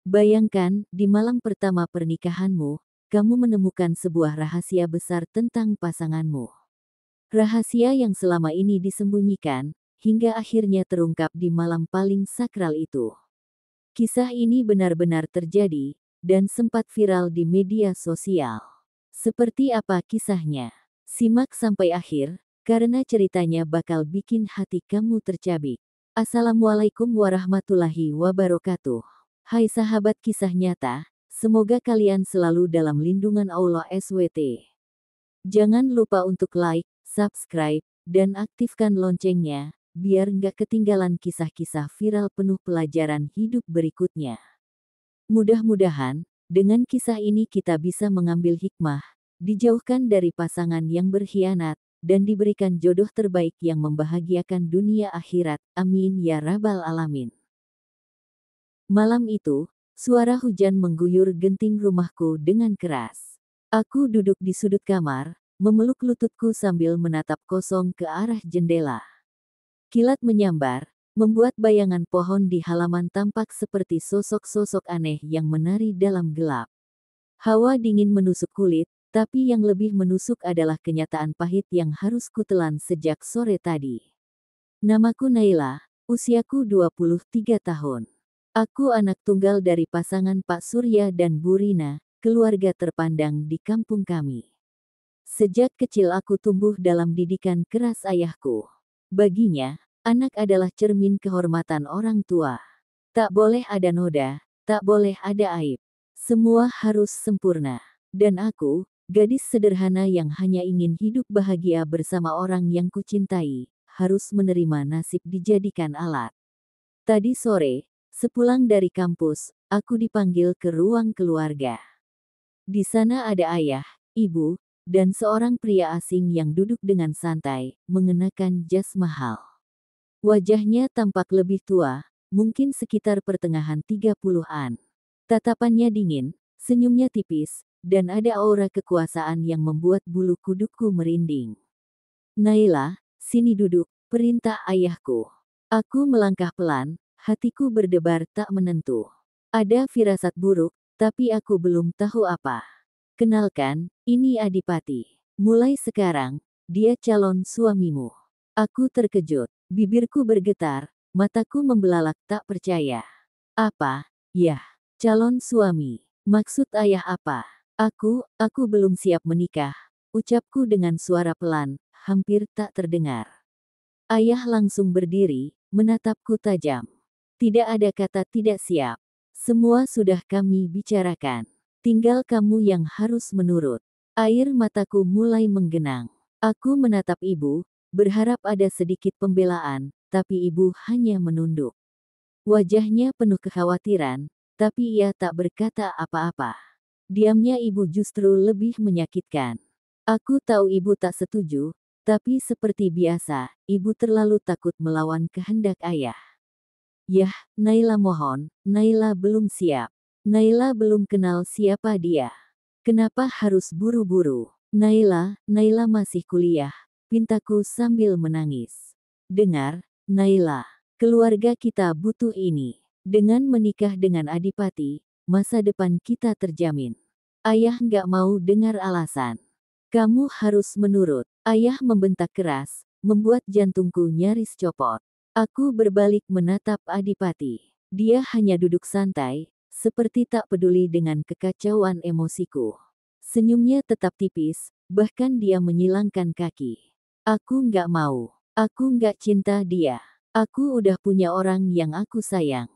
Bayangkan, di malam pertama pernikahanmu, kamu menemukan sebuah rahasia besar tentang pasanganmu. Rahasia yang selama ini disembunyikan, hingga akhirnya terungkap di malam paling sakral itu. Kisah ini benar-benar terjadi, dan sempat viral di media sosial. Seperti apa kisahnya? Simak sampai akhir, karena ceritanya bakal bikin hati kamu tercabik. Assalamualaikum warahmatullahi wabarakatuh. Hai sahabat kisah nyata, semoga kalian selalu dalam lindungan Allah SWT. Jangan lupa untuk like, subscribe, dan aktifkan loncengnya, biar nggak ketinggalan kisah-kisah viral penuh pelajaran hidup berikutnya. Mudah-mudahan, dengan kisah ini kita bisa mengambil hikmah, dijauhkan dari pasangan yang berkhianat, dan diberikan jodoh terbaik yang membahagiakan dunia akhirat. Amin ya rabbal alamin. Malam itu, suara hujan mengguyur genting rumahku dengan keras. Aku duduk di sudut kamar, memeluk lututku sambil menatap kosong ke arah jendela. Kilat menyambar, membuat bayangan pohon di halaman tampak seperti sosok-sosok aneh yang menari dalam gelap. Hawa dingin menusuk kulit, tapi yang lebih menusuk adalah kenyataan pahit yang harus kutelan sejak sore tadi. Namaku Naila, usiaku 23 tahun. Aku anak tunggal dari pasangan Pak Surya dan Bu Rina, keluarga terpandang di kampung kami. Sejak kecil aku tumbuh dalam didikan keras ayahku. Baginya, anak adalah cermin kehormatan orang tua. Tak boleh ada noda, tak boleh ada aib. Semua harus sempurna. Dan aku, gadis sederhana yang hanya ingin hidup bahagia bersama orang yang kucintai, harus menerima nasib dijadikan alat. Tadi sore, sepulang dari kampus, aku dipanggil ke ruang keluarga. Di sana ada ayah, ibu, dan seorang pria asing yang duduk dengan santai, mengenakan jas mahal. Wajahnya tampak lebih tua, mungkin sekitar pertengahan 30-an. Tatapannya dingin, senyumnya tipis, dan ada aura kekuasaan yang membuat bulu kudukku merinding. Naila, sini duduk, perintah ayahku. Aku melangkah pelan, hatiku berdebar tak menentu. Ada firasat buruk, tapi aku belum tahu apa. Kenalkan, ini Adipati. Mulai sekarang, dia calon suamimu. Aku terkejut, bibirku bergetar, mataku membelalak tak percaya. Apa? Yah, calon suami. Maksud ayah apa? Aku belum siap menikah, ucapku dengan suara pelan, hampir tak terdengar. Ayah langsung berdiri, menatapku tajam. Tidak ada kata tidak siap. Semua sudah kami bicarakan. Tinggal kamu yang harus menurut. Air mataku mulai menggenang. Aku menatap ibu, berharap ada sedikit pembelaan, tapi ibu hanya menunduk. Wajahnya penuh kekhawatiran, tapi ia tak berkata apa-apa. Diamnya ibu justru lebih menyakitkan. Aku tahu ibu tak setuju, tapi seperti biasa, ibu terlalu takut melawan kehendak ayah. Yah, Naila mohon, Naila belum siap. Naila belum kenal siapa dia. Kenapa harus buru-buru? Naila masih kuliah, pintaku sambil menangis. Dengar, Naila, keluarga kita butuh ini. Dengan menikah dengan Adipati, masa depan kita terjamin. Ayah nggak mau dengar alasan. Kamu harus menurut. Ayah membentak keras, membuat jantungku nyaris copot. Aku berbalik menatap Adipati. Dia hanya duduk santai, seperti tak peduli dengan kekacauan emosiku. Senyumnya tetap tipis, bahkan dia menyilangkan kaki. Aku nggak mau. Aku nggak cinta dia. Aku udah punya orang yang aku sayang.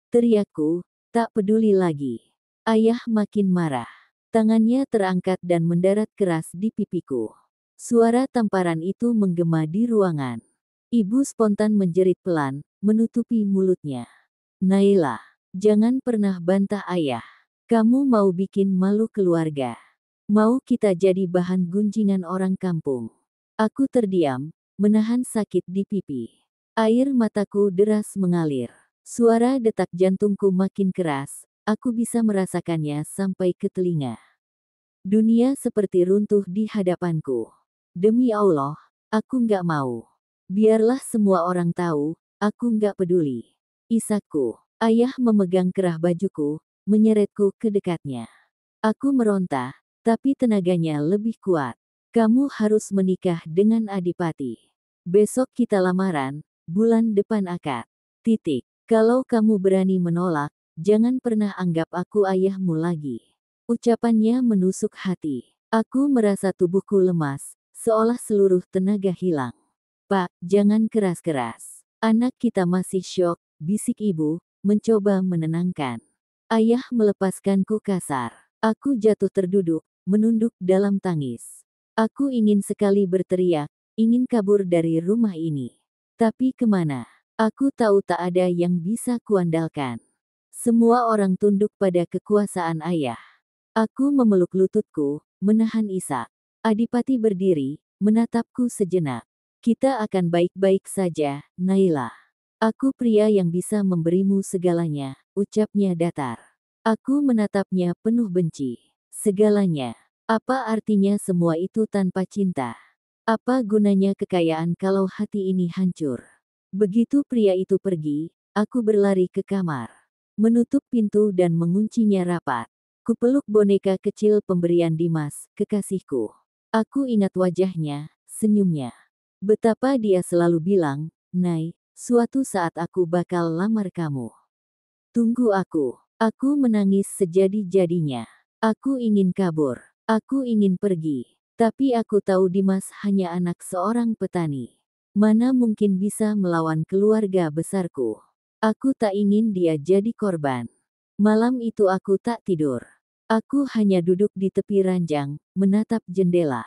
Teriakku, tak peduli lagi. Ayah makin marah. Tangannya terangkat dan mendarat keras di pipiku. Suara tamparan itu menggema di ruangan. Ibu spontan menjerit pelan, menutupi mulutnya. Naila, jangan pernah bantah ayah. Kamu mau bikin malu keluarga. Mau kita jadi bahan gunjingan orang kampung. Aku terdiam, menahan sakit di pipi. Air mataku deras mengalir. Suara detak jantungku makin keras, aku bisa merasakannya sampai ke telinga. Dunia seperti runtuh di hadapanku. Demi Allah, aku nggak mau. Biarlah semua orang tahu, aku nggak peduli. Isakku, ayah memegang kerah bajuku, menyeretku ke dekatnya. Aku meronta, tapi tenaganya lebih kuat. Kamu harus menikah dengan Adipati. Besok kita lamaran, bulan depan akad. Titik. Kalau kamu berani menolak, jangan pernah anggap aku ayahmu lagi. Ucapannya menusuk hati. Aku merasa tubuhku lemas, seolah seluruh tenaga hilang. Pak, jangan keras-keras. Anak kita masih syok, bisik ibu, mencoba menenangkan. Ayah melepaskanku kasar. Aku jatuh terduduk, menunduk dalam tangis. Aku ingin sekali berteriak, ingin kabur dari rumah ini. Tapi kemana? Aku tahu tak ada yang bisa kuandalkan. Semua orang tunduk pada kekuasaan ayah. Aku memeluk lututku, menahan isak. Adipati berdiri, menatapku sejenak. Kita akan baik-baik saja, Naila. Aku pria yang bisa memberimu segalanya, ucapnya datar. Aku menatapnya penuh benci. Segalanya. Apa artinya semua itu tanpa cinta? Apa gunanya kekayaan kalau hati ini hancur? Begitu pria itu pergi, aku berlari ke kamar. Menutup pintu dan menguncinya rapat. Kupeluk boneka kecil pemberian Dimas, kekasihku. Aku ingat wajahnya, senyumnya. Betapa dia selalu bilang, "Nay, suatu saat aku bakal lamar kamu. Tunggu aku." Aku menangis sejadi-jadinya. Aku ingin kabur. Aku ingin pergi. Tapi aku tahu Dimas hanya anak seorang petani. Mana mungkin bisa melawan keluarga besarku. Aku tak ingin dia jadi korban. Malam itu aku tak tidur. Aku hanya duduk di tepi ranjang, menatap jendela.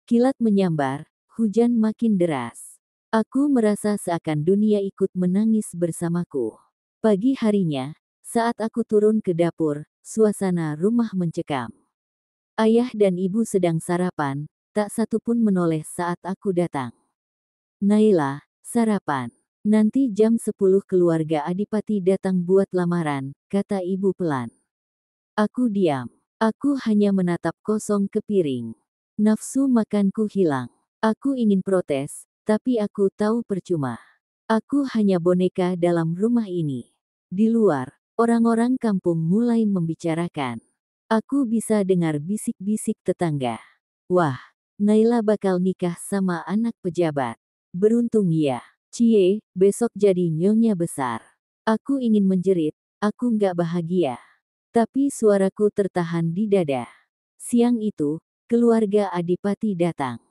Kilat menyambar, hujan makin deras. Aku merasa seakan dunia ikut menangis bersamaku. Pagi harinya, saat aku turun ke dapur, suasana rumah mencekam. Ayah dan ibu sedang sarapan, tak satu pun menoleh saat aku datang. Naila, sarapan. Nanti jam 10 keluarga Adipati datang buat lamaran, kata ibu pelan. Aku diam. Aku hanya menatap kosong ke piring. Nafsu makanku hilang. Aku ingin protes, tapi aku tahu percuma. Aku hanya boneka dalam rumah ini. Di luar, orang-orang kampung mulai membicarakan. Aku bisa dengar bisik-bisik tetangga. Wah, Naila bakal nikah sama anak pejabat. Beruntung ya. Cie, besok jadi nyonya besar. Aku ingin menjerit, aku nggak bahagia. Tapi suaraku tertahan di dada. Siang itu, keluarga Adipati datang.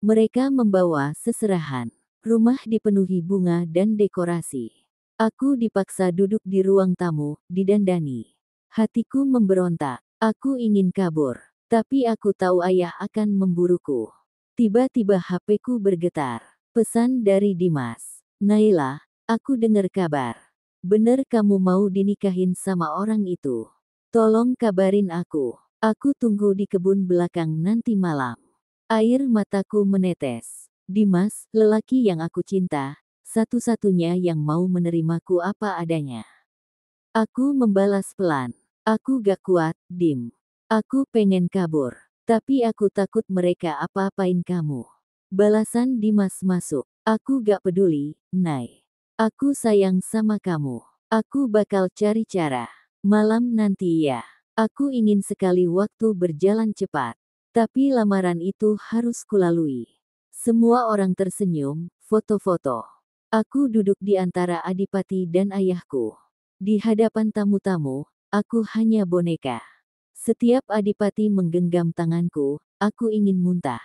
Mereka membawa seserahan. Rumah dipenuhi bunga dan dekorasi. Aku dipaksa duduk di ruang tamu, didandani. Hatiku memberontak. Aku ingin kabur. Tapi aku tahu ayah akan memburuku. Tiba-tiba HP-ku bergetar. Pesan dari Dimas. Naila, aku dengar kabar. Bener kamu mau dinikahin sama orang itu. Tolong kabarin aku. Aku tunggu di kebun belakang nanti malam. Air mataku menetes. Dimas, lelaki yang aku cinta, satu-satunya yang mau menerimaku apa adanya. Aku membalas pelan. Aku gak kuat, Dim. Aku pengen kabur. Tapi aku takut mereka apa-apain kamu. Balasan Dimas masuk. Aku gak peduli, Nay. Aku sayang sama kamu. Aku bakal cari cara. Malam nanti ya. Aku ingin sekali waktu berjalan cepat. Tapi lamaran itu harus kulalui. Semua orang tersenyum, foto-foto. Aku duduk di antara Adipati dan ayahku. Di hadapan tamu-tamu, aku hanya boneka. Setiap Adipati menggenggam tanganku, aku ingin muntah.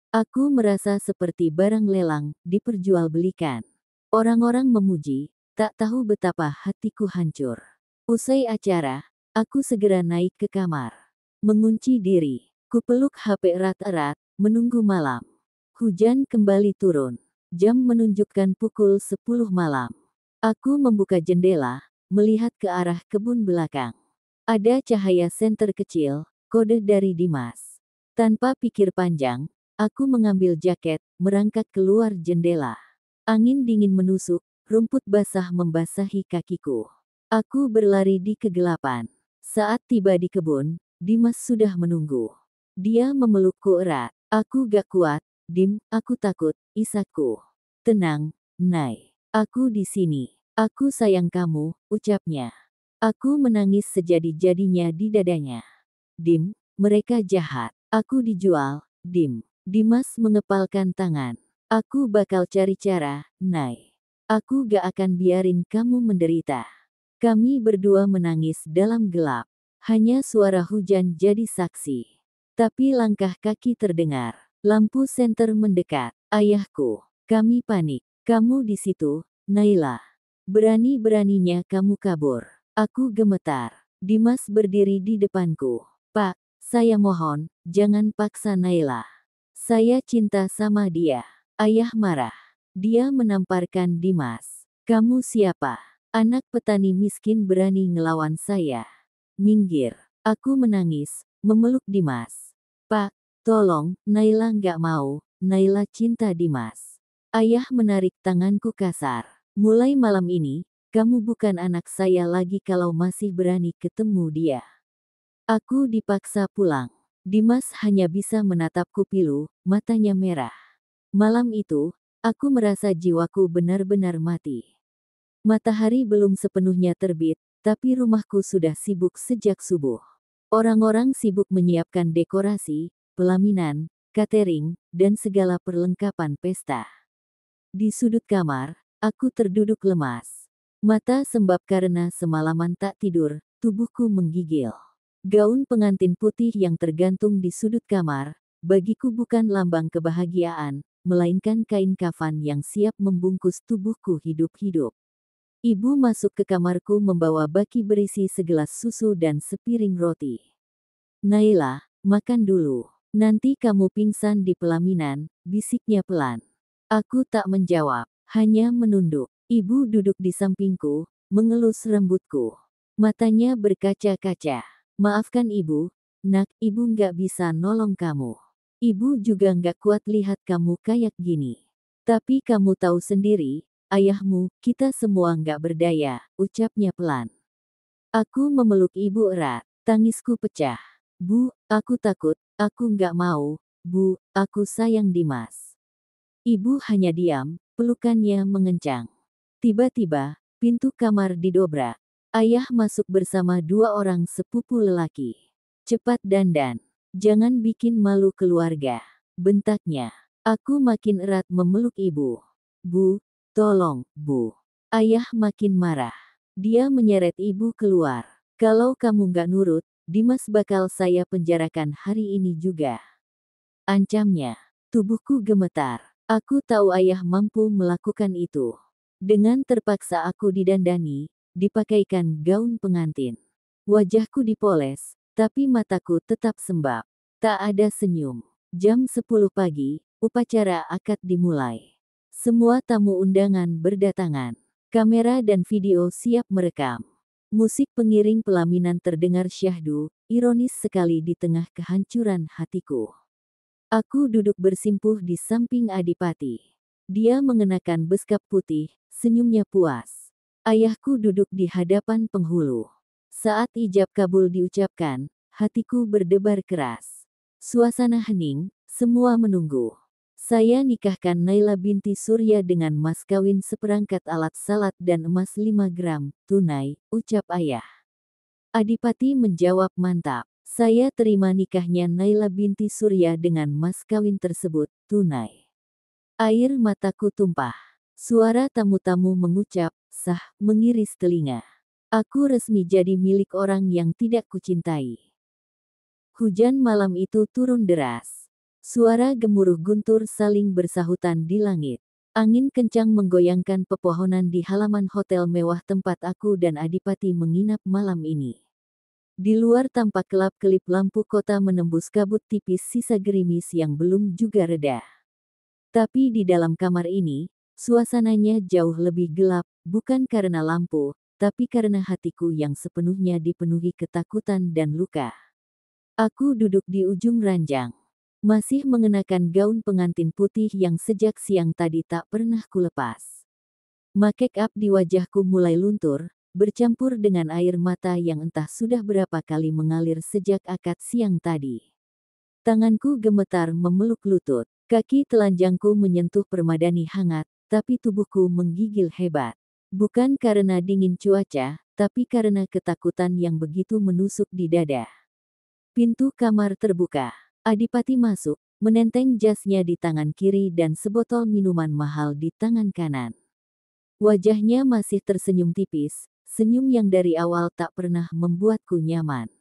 Aku merasa seperti barang lelang, diperjualbelikan. Orang-orang memuji, tak tahu betapa hatiku hancur. Usai acara, aku segera naik ke kamar. Mengunci diri. Kupeluk HP erat-erat, menunggu malam. Hujan kembali turun. Jam menunjukkan pukul 10 malam. Aku membuka jendela, melihat ke arah kebun belakang. Ada cahaya senter kecil, kode dari Dimas. Tanpa pikir panjang, aku mengambil jaket, merangkak keluar jendela. Angin dingin menusuk, rumput basah membasahi kakiku. Aku berlari di kegelapan. Saat tiba di kebun, Dimas sudah menunggu. Dia memelukku erat. Aku gak kuat, Dim, aku takut, isakku. Tenang, Nay. Aku di sini. Aku sayang kamu, ucapnya. Aku menangis sejadi-jadinya di dadanya. Dim, mereka jahat. Aku dijual, Dim. Dimas mengepalkan tangan. Aku bakal cari cara, Nay. Aku gak akan biarin kamu menderita. Kami berdua menangis dalam gelap. Hanya suara hujan jadi saksi. Tapi langkah kaki terdengar. Lampu senter mendekat. Ayahku. Kami panik. Kamu di situ, Naila. Berani-beraninya kamu kabur. Aku gemetar. Dimas berdiri di depanku. Pak, saya mohon, jangan paksa Naila. Saya cinta sama dia. Ayah marah. Dia menamparkan Dimas. Kamu siapa? Anak petani miskin berani ngelawan saya. Minggir. Aku menangis, memeluk Dimas. Pak, tolong, Naila nggak mau, Naila cinta Dimas. Ayah menarik tanganku kasar. Mulai malam ini, kamu bukan anak saya lagi kalau masih berani ketemu dia. Aku dipaksa pulang. Dimas hanya bisa menatapku pilu, matanya merah. Malam itu, aku merasa jiwaku benar-benar mati. Matahari belum sepenuhnya terbit, tapi rumahku sudah sibuk sejak subuh. Orang-orang sibuk menyiapkan dekorasi, pelaminan, catering, dan segala perlengkapan pesta. Di sudut kamar, aku terduduk lemas. Mata sembab karena semalaman tak tidur, tubuhku menggigil. Gaun pengantin putih yang tergantung di sudut kamar, bagiku bukan lambang kebahagiaan, melainkan kain kafan yang siap membungkus tubuhku hidup-hidup. Ibu masuk ke kamarku membawa baki berisi segelas susu dan sepiring roti. Naila, makan dulu. Nanti kamu pingsan di pelaminan, bisiknya pelan. Aku tak menjawab, hanya menunduk. Ibu duduk di sampingku, mengelus rambutku. Matanya berkaca-kaca. Maafkan ibu, nak, ibu nggak bisa nolong kamu. Ibu juga nggak kuat lihat kamu kayak gini. Tapi kamu tahu sendiri, ayahmu, kita semua nggak berdaya, ucapnya pelan. Aku memeluk ibu erat, tangisku pecah. Bu, aku takut, aku nggak mau, bu, aku sayang Dimas. Ibu hanya diam, pelukannya mengencang. Tiba-tiba, pintu kamar didobrak. Ayah masuk bersama dua orang sepupu lelaki. Cepat dandan. Jangan bikin malu keluarga. Bentaknya. Aku makin erat memeluk ibu. Bu, tolong, bu. Ayah makin marah. Dia menyeret ibu keluar. Kalau kamu nggak nurut, Dimas bakal saya penjarakan hari ini juga. Ancamnya. Tubuhku gemetar. Aku tahu ayah mampu melakukan itu. Dengan terpaksa aku didandani, dipakaikan gaun pengantin. Wajahku dipoles, tapi mataku tetap sembab. Tak ada senyum. Jam 10 pagi, upacara akad dimulai. Semua tamu undangan berdatangan. Kamera dan video siap merekam. Musik pengiring pelaminan terdengar syahdu, ironis sekali di tengah kehancuran hatiku. Aku duduk bersimpuh di samping Adipati. Dia mengenakan beskap putih, senyumnya puas. Ayahku duduk di hadapan penghulu. Saat ijab kabul diucapkan, hatiku berdebar keras. Suasana hening, semua menunggu. Saya nikahkan Naila binti Surya dengan mas kawin seperangkat alat salat dan emas 5 gram, tunai, ucap ayah. Adipati menjawab mantap. Saya terima nikahnya Naila binti Surya dengan mas kawin tersebut, tunai. Air mataku tumpah. Suara tamu-tamu mengucap, sah, mengiris telinga. Aku resmi jadi milik orang yang tidak kucintai. Hujan malam itu turun deras. Suara gemuruh guntur saling bersahutan di langit. Angin kencang menggoyangkan pepohonan di halaman hotel mewah tempat aku dan Adipati menginap malam ini. Di luar tampak kelap-kelip lampu kota menembus kabut tipis sisa gerimis yang belum juga reda. Tapi di dalam kamar ini, suasananya jauh lebih gelap, bukan karena lampu, tapi karena hatiku yang sepenuhnya dipenuhi ketakutan dan luka. Aku duduk di ujung ranjang. Masih mengenakan gaun pengantin putih yang sejak siang tadi tak pernah kulepas. Make up di wajahku mulai luntur, bercampur dengan air mata yang entah sudah berapa kali mengalir sejak akad siang tadi. Tanganku gemetar memeluk lutut, kaki telanjangku menyentuh permadani hangat, tapi tubuhku menggigil hebat. Bukan karena dingin cuaca, tapi karena ketakutan yang begitu menusuk di dada. Pintu kamar terbuka. Adipati masuk, menenteng jasnya di tangan kiri dan sebotol minuman mahal di tangan kanan. Wajahnya masih tersenyum tipis, senyum yang dari awal tak pernah membuatku nyaman.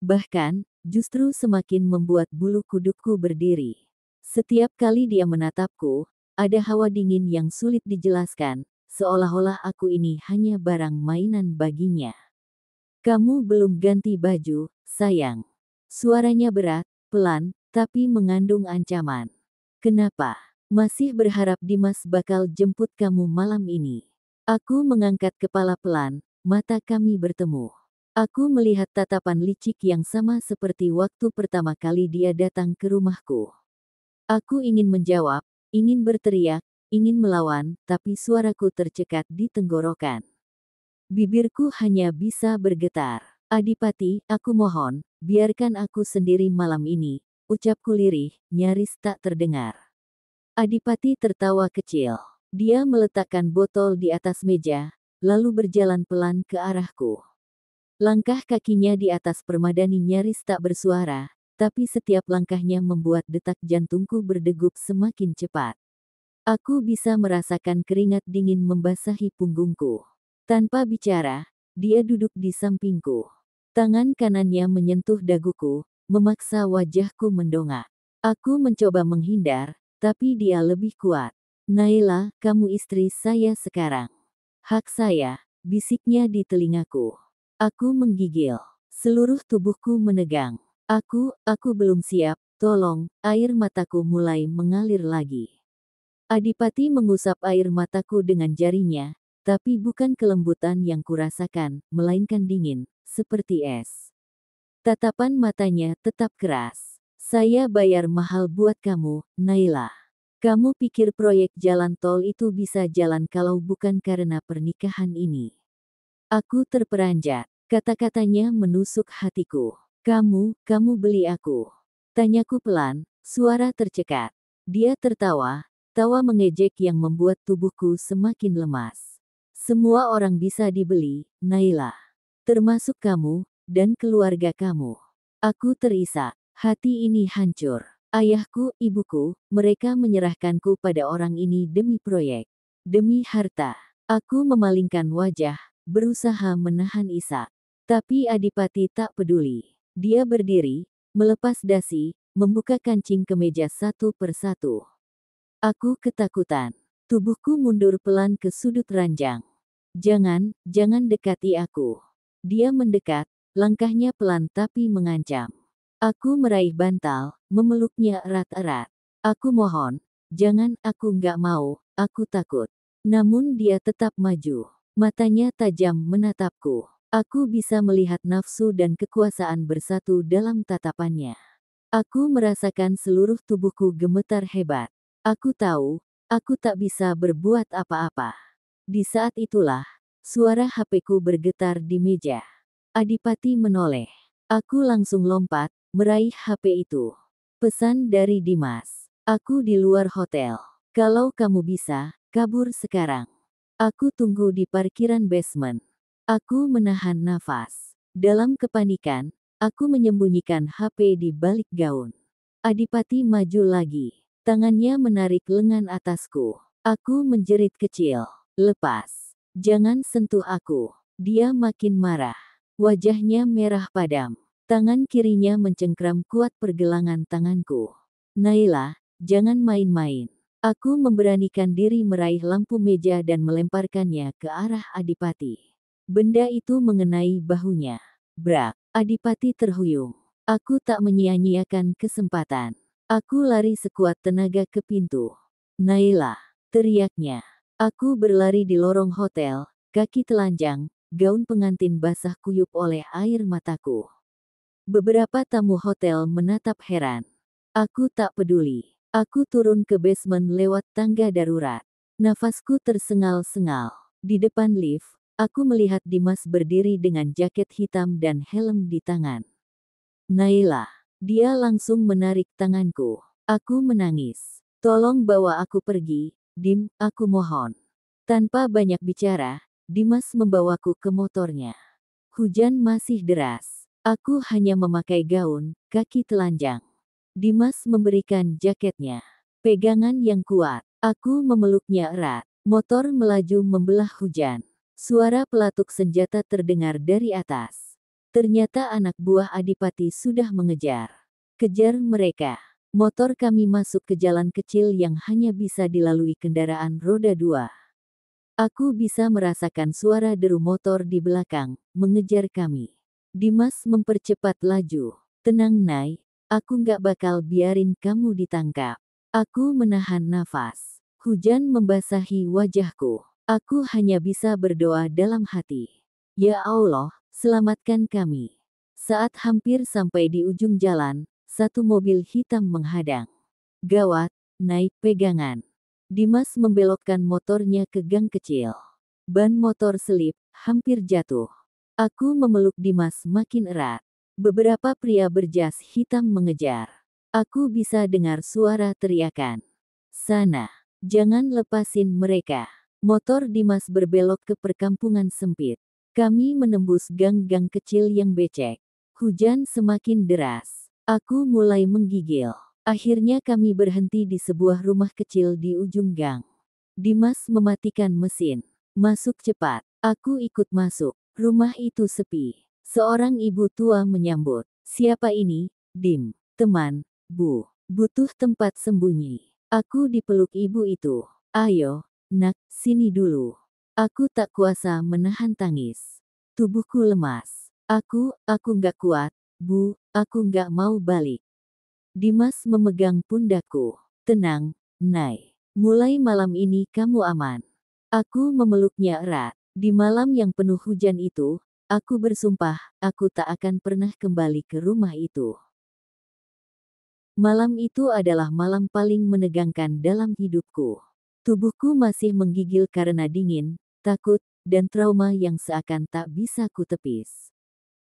Bahkan, justru semakin membuat bulu kudukku berdiri. Setiap kali dia menatapku, ada hawa dingin yang sulit dijelaskan, seolah-olah aku ini hanya barang mainan baginya. Kamu belum ganti baju, sayang. Suaranya berat, pelan, tapi mengandung ancaman. Kenapa? Masih berharap Dimas bakal jemput kamu malam ini. Aku mengangkat kepala pelan, mata kami bertemu. Aku melihat tatapan licik yang sama seperti waktu pertama kali dia datang ke rumahku. Aku ingin menjawab, ingin berteriak, ingin melawan, tapi suaraku tercekat di tenggorokan. Bibirku hanya bisa bergetar. Adipati, aku mohon, biarkan aku sendiri malam ini, ucapku lirih, nyaris tak terdengar. Adipati tertawa kecil. Dia meletakkan botol di atas meja, lalu berjalan pelan ke arahku. Langkah kakinya di atas permadani nyaris tak bersuara, tapi setiap langkahnya membuat detak jantungku berdegup semakin cepat. Aku bisa merasakan keringat dingin membasahi punggungku. Tanpa bicara, dia duduk di sampingku. Tangan kanannya menyentuh daguku, memaksa wajahku mendongak. Aku mencoba menghindar, tapi dia lebih kuat. Naila, kamu istri saya sekarang. Hak saya, bisiknya di telingaku. Aku menggigil. Seluruh tubuhku menegang. Aku belum siap, tolong, air mataku mulai mengalir lagi. Adipati mengusap air mataku dengan jarinya, tapi bukan kelembutan yang kurasakan, melainkan dingin, seperti es. Tatapan matanya tetap keras. Saya bayar mahal buat kamu, Naila. Kamu pikir proyek jalan tol itu bisa jalan kalau bukan karena pernikahan ini? Aku terperanjat. Kata-katanya menusuk hatiku. Kamu beli aku. Tanyaku pelan, suara tercekat. Dia tertawa, tawa mengejek yang membuat tubuhku semakin lemas. Semua orang bisa dibeli, Naila. Termasuk kamu, dan keluarga kamu. Aku terisak, hati ini hancur. Ayahku, ibuku, mereka menyerahkanku pada orang ini demi proyek. Demi harta. Aku memalingkan wajah, berusaha menahan isak. Tapi Adipati tak peduli. Dia berdiri, melepas dasi, membuka kancing kemeja satu persatu. Aku ketakutan. Tubuhku mundur pelan ke sudut ranjang. Jangan dekati aku. Dia mendekat, langkahnya pelan tapi mengancam. Aku meraih bantal, memeluknya erat-erat. Aku mohon, jangan, aku nggak mau, aku takut. Namun dia tetap maju. Matanya tajam menatapku. Aku bisa melihat nafsu dan kekuasaan bersatu dalam tatapannya. Aku merasakan seluruh tubuhku gemetar hebat. Aku tahu, aku tak bisa berbuat apa-apa. Di saat itulah, suara HP-ku bergetar di meja. Adipati menoleh. Aku langsung lompat, meraih HP itu. Pesan dari Dimas. Aku di luar hotel. Kalau kamu bisa, kabur sekarang. Aku tunggu di parkiran basement. Aku menahan nafas. Dalam kepanikan, aku menyembunyikan HP di balik gaun. Adipati maju lagi. Tangannya menarik lengan atasku. Aku menjerit kecil. Lepas. Jangan sentuh aku. Dia makin marah. Wajahnya merah padam. Tangan kirinya mencengkram kuat pergelangan tanganku. Naila, jangan main-main. Aku memberanikan diri meraih lampu meja dan melemparkannya ke arah Adipati. Benda itu mengenai bahunya. Brak. Adipati terhuyung. Aku tak menyia-nyiakan kesempatan. Aku lari sekuat tenaga ke pintu. Naila, teriaknya. Aku berlari di lorong hotel, kaki telanjang, gaun pengantin basah kuyup oleh air mataku. Beberapa tamu hotel menatap heran. Aku tak peduli. Aku turun ke basement lewat tangga darurat. Nafasku tersengal-sengal. Di depan lift, aku melihat Dimas berdiri dengan jaket hitam dan helm di tangan. Naila. Dia langsung menarik tanganku. Aku menangis. Tolong bawa aku pergi, Dim, aku mohon. Tanpa banyak bicara, Dimas membawaku ke motornya. Hujan masih deras. Aku hanya memakai gaun, kaki telanjang. Dimas memberikan jaketnya. Pegangan yang kuat. Aku memeluknya erat. Motor melaju membelah hujan. Suara pelatuk senjata terdengar dari atas. Ternyata anak buah Adipati sudah mengejar. Kejar mereka. Motor kami masuk ke jalan kecil yang hanya bisa dilalui kendaraan roda 2. Aku bisa merasakan suara deru motor di belakang, mengejar kami. Dimas mempercepat laju. Tenang Nay, aku nggak bakal biarin kamu ditangkap. Aku menahan nafas. Hujan membasahi wajahku. Aku hanya bisa berdoa dalam hati. Ya Allah, selamatkan kami. Saat hampir sampai di ujung jalan, satu mobil hitam menghadang. Gawat, naik pegangan. Dimas membelokkan motornya ke gang kecil. Ban motor selip, hampir jatuh. Aku memeluk Dimas makin erat. Beberapa pria berjas hitam mengejar. Aku bisa dengar suara teriakan. Sana, jangan lepasin mereka. Motor Dimas berbelok ke perkampungan sempit. Kami menembus gang-gang kecil yang becek. Hujan semakin deras. Aku mulai menggigil. Akhirnya kami berhenti di sebuah rumah kecil di ujung gang. Dimas mematikan mesin. Masuk cepat. Aku ikut masuk. Rumah itu sepi. Seorang ibu tua menyambut. Siapa ini? Dim. Teman, Bu. Butuh tempat sembunyi. Aku dipeluk ibu itu. Ayo, nak, sini dulu. Aku tak kuasa menahan tangis. Tubuhku lemas. Aku nggak kuat, Bu. Aku nggak mau balik. Dimas memegang pundakku. Tenang, Nay. Mulai malam ini kamu aman. Aku memeluknya erat. Di malam yang penuh hujan itu, aku bersumpah, aku tak akan pernah kembali ke rumah itu. Malam itu adalah malam paling menegangkan dalam hidupku. Tubuhku masih menggigil karena dingin, takut, dan trauma yang seakan tak bisa kutepis.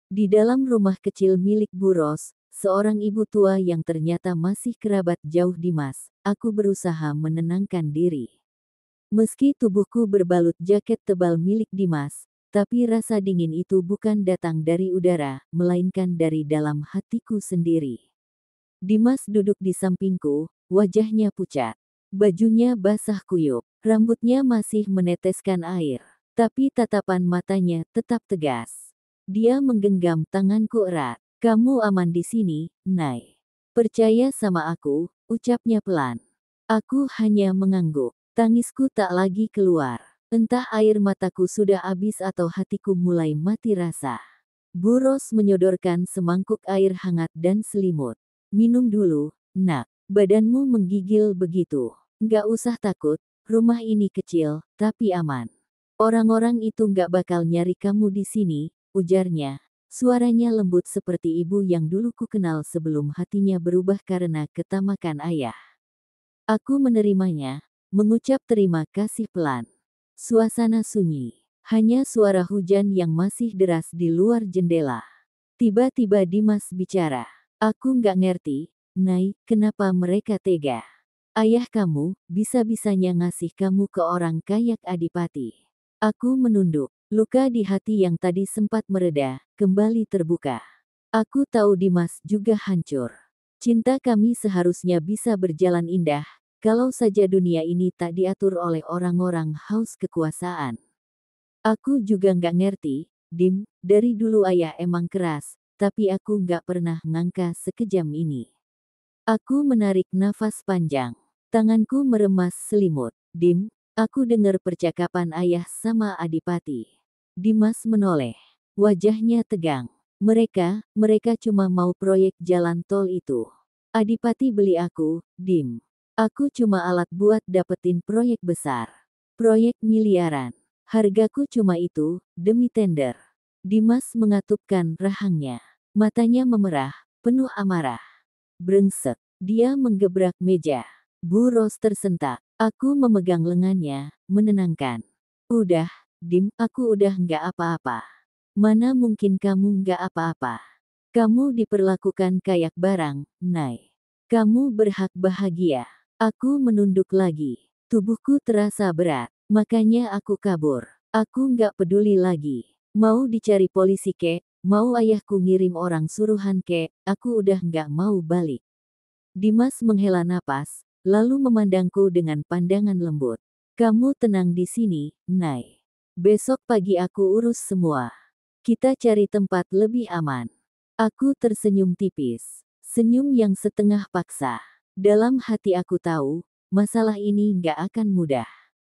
Di dalam rumah kecil milik Bu Ros, seorang ibu tua yang ternyata masih kerabat jauh Dimas, aku berusaha menenangkan diri. Meski tubuhku berbalut jaket tebal milik Dimas, tapi rasa dingin itu bukan datang dari udara, melainkan dari dalam hatiku sendiri. Dimas duduk di sampingku, wajahnya pucat. Bajunya basah kuyup, rambutnya masih meneteskan air. Tapi tatapan matanya tetap tegas. Dia menggenggam tanganku erat. Kamu aman di sini, Nay. Percaya sama aku, ucapnya pelan. Aku hanya mengangguk. Tangisku tak lagi keluar. Entah air mataku sudah habis atau hatiku mulai mati rasa. Bu Ros menyodorkan semangkuk air hangat dan selimut. Minum dulu, nak. Badanmu menggigil begitu. Nggak usah takut, rumah ini kecil, tapi aman. Orang-orang itu nggak bakal nyari kamu di sini, ujarnya. Suaranya lembut seperti ibu yang dulu ku kenal sebelum hatinya berubah karena ketamakan ayah. Aku menerimanya, mengucap terima kasih pelan. Suasana sunyi. Hanya suara hujan yang masih deras di luar jendela. Tiba-tiba Dimas bicara. Aku nggak ngerti, Nay, kenapa mereka tega. Ayah kamu, bisa-bisanya ngasih kamu ke orang kayak Adipati. Aku menunduk. Luka di hati yang tadi sempat mereda, kembali terbuka. Aku tahu Dimas juga hancur. Cinta kami seharusnya bisa berjalan indah, kalau saja dunia ini tak diatur oleh orang-orang haus kekuasaan. Aku juga nggak ngerti, Dim, dari dulu ayah emang keras, tapi aku nggak pernah ngangka sekejam ini. Aku menarik nafas panjang. Tanganku meremas selimut. Dim, aku dengar percakapan ayah sama Adipati. Dimas menoleh. Wajahnya tegang. Mereka cuma mau proyek jalan tol itu. Adipati beli aku, Dim. Aku cuma alat buat dapetin proyek besar. Proyek miliaran. Hargaku cuma itu, demi tender. Dimas mengatupkan rahangnya. Matanya memerah, penuh amarah. Brengsek. Dia menggebrak meja. Bu Ros tersentak. Aku memegang lengannya, menenangkan. Udah, Dim, aku udah nggak apa-apa. Mana mungkin kamu nggak apa-apa. Kamu diperlakukan kayak barang, Nay. Kamu berhak bahagia. Aku menunduk lagi. Tubuhku terasa berat, makanya aku kabur. Aku nggak peduli lagi. Mau dicari polisi kek, mau ayahku ngirim orang suruhan kek, aku udah nggak mau balik. Dimas menghela napas, lalu memandangku dengan pandangan lembut. Kamu tenang di sini, Nay. Besok pagi aku urus semua. Kita cari tempat lebih aman. Aku tersenyum tipis. Senyum yang setengah paksa. Dalam hati aku tahu, masalah ini nggak akan mudah.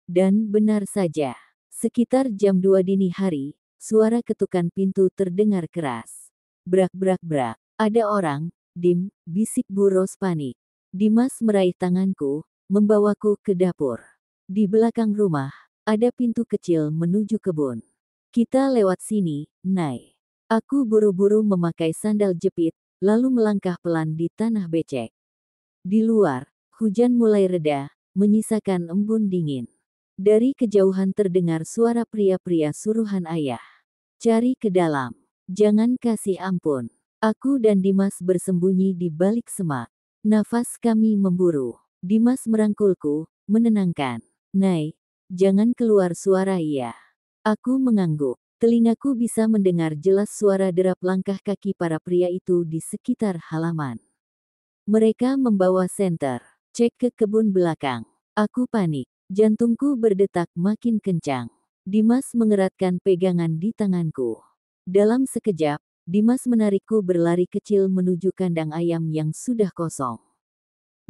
Dan benar saja. Sekitar jam 2 dini hari, suara ketukan pintu terdengar keras. Brak brak brak. Ada orang, Dim, bisik Bu Ros panik. Dimas meraih tanganku, membawaku ke dapur. Di belakang rumah, ada pintu kecil menuju kebun. Kita lewat sini, Nay. Aku buru-buru memakai sandal jepit, lalu melangkah pelan di tanah becek. Di luar, hujan mulai reda, menyisakan embun dingin. Dari kejauhan terdengar suara pria-pria suruhan ayah. Cari ke dalam. Jangan kasih ampun. Aku dan Dimas bersembunyi di balik semak. Nafas kami memburu. Dimas merangkulku, menenangkan. Nay, jangan keluar suara iya. Aku mengangguk. Telingaku bisa mendengar jelas suara derap langkah kaki para pria itu di sekitar halaman. Mereka membawa senter. Cek ke kebun belakang. Aku panik. Jantungku berdetak makin kencang. Dimas mengeratkan pegangan di tanganku. Dalam sekejap, Dimas menarikku berlari kecil menuju kandang ayam yang sudah kosong.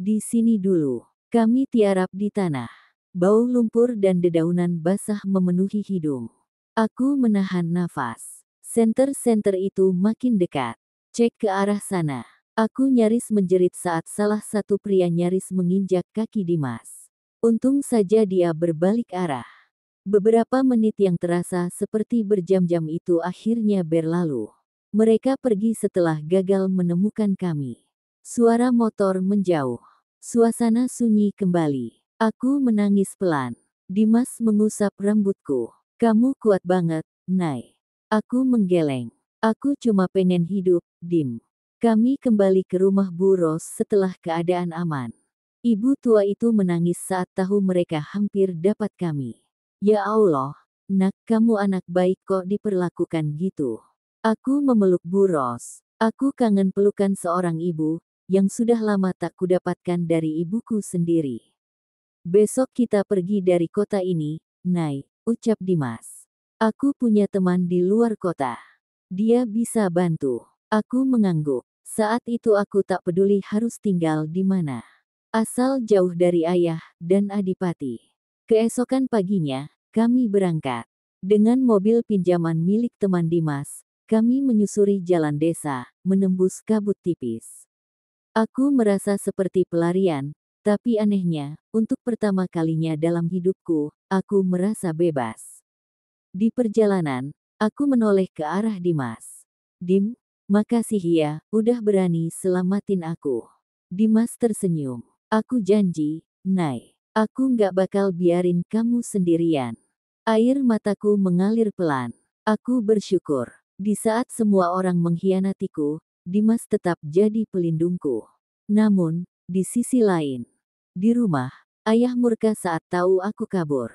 Di sini dulu. Kami tiarap di tanah. Bau lumpur dan dedaunan basah memenuhi hidung. Aku menahan nafas. Senter-senter itu makin dekat. Cek ke arah sana. Aku nyaris menjerit saat salah satu pria nyaris menginjak kaki Dimas. Untung saja dia berbalik arah. Beberapa menit yang terasa seperti berjam-jam itu akhirnya berlalu. Mereka pergi setelah gagal menemukan kami. Suara motor menjauh. Suasana sunyi kembali. Aku menangis pelan. Dimas mengusap rambutku. Kamu kuat banget, Nay. Aku menggeleng. Aku cuma pengen hidup, Dim. Kami kembali ke rumah Bu Ros setelah keadaan aman. Ibu tua itu menangis saat tahu mereka hampir dapat kami. Ya Allah, nak, kamu anak baik kok diperlakukan gitu. Aku memeluk Bu Ros. Aku kangen pelukan seorang ibu, yang sudah lama tak kudapatkan dari ibuku sendiri. Besok kita pergi dari kota ini, Nay, ucap Dimas. Aku punya teman di luar kota. Dia bisa bantu. Aku mengangguk. Saat itu aku tak peduli harus tinggal di mana. Asal jauh dari ayah dan adipati. Keesokan paginya, kami berangkat. Dengan mobil pinjaman milik teman Dimas, kami menyusuri jalan desa, menembus kabut tipis. Aku merasa seperti pelarian, tapi anehnya, untuk pertama kalinya dalam hidupku, aku merasa bebas. Di perjalanan, aku menoleh ke arah Dimas. Dim, makasih ya, udah berani selamatin aku. Dimas tersenyum. Aku janji, Nay. Aku nggak bakal biarin kamu sendirian. Air mataku mengalir pelan. Aku bersyukur. Di saat semua orang mengkhianatiku, Dimas tetap jadi pelindungku. Namun, di sisi lain, di rumah, ayah murka saat tahu aku kabur.